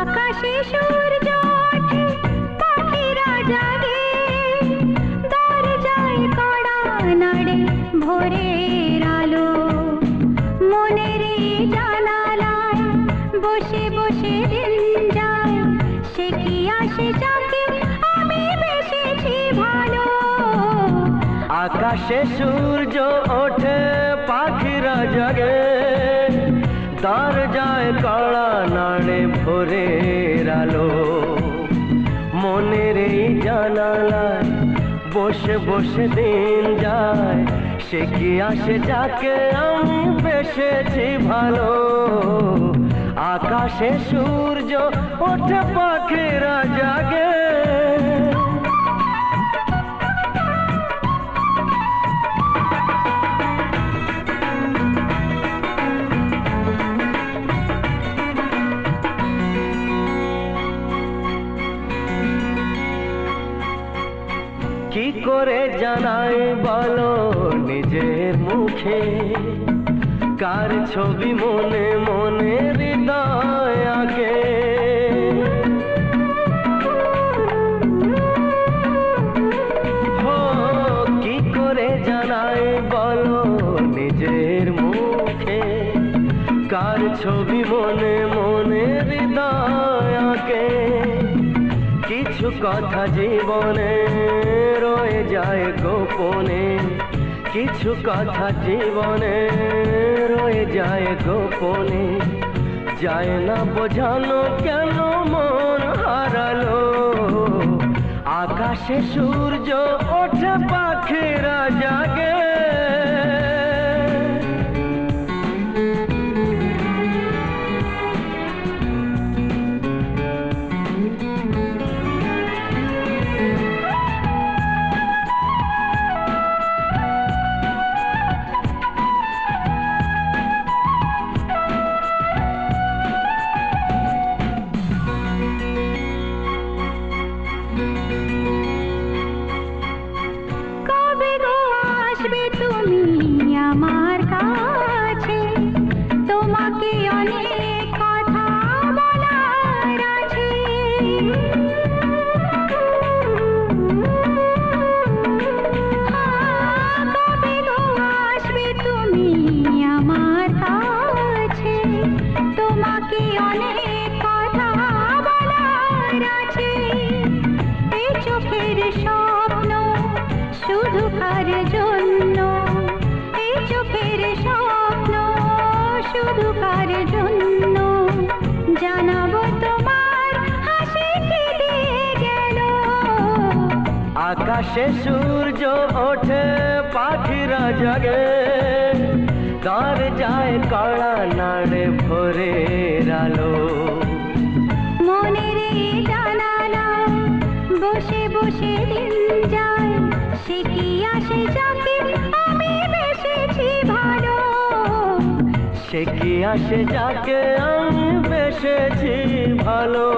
আকাশে সূর্য ওঠে, পাখিরা জাগে, দরজায় কড়া নাড়ে ভোরের আলো। মনের জানালায় বসে বসে দিন যায়, সে কি আসে যাকে আমি বেসেছি ভালো। আকাশে সূর্য ওঠে, পাখিরা জাগে, দরজায় কড়া নাড়ে ভোরের আলো। মনের এই জানালায় বসে বসে দিন যায়, সে কি আসে যাকে আমি বেসেছি ভালো। আকাশে সূর্য ওঠে, পাখিরা জাগে। কি করে জানাই বলো নিজের মুখে, কার ছবি মনে মনে হৃদয় আঁকে। কি করে জানাই বলো নিজের মুখে, কার ছবি মনে মনে হৃদয় আঁকে। কিছু কথা জীবনে রয়ে যায় গোপনে, কিছু কথা জীবনে রয়ে যায় গোপনে। যায় না বোঝানো কেন মন হারালো। আকাশে সূর্য ওঠে, পাখিরা জাগে। কবে গো আসবে তুমি আমার কাছে, তোমাকে অনেক কথা বলার আছে। কবে গো আসবে তুমি আমার কাছে, তোমাকে অনেক কথা বলার আছে। এই চোখের স্বপ্ন শুধু কার জন্য, এই চোখের স্বপ্ন শুধু কার জন্য। জানাবো তোমার হাসি কি দিয়ে গেল। আকাশে সূর্য ওঠে, পাখিরা জাগে, দরজায় কড়া নাড়ে ভোরের আলো। মনের এই জানালা বসে বসে দিন যায়, সে কি আসে যাকে আমি বেসেছি ভালো। সে কি আসে যাকে আমি বেসেছি ভালো।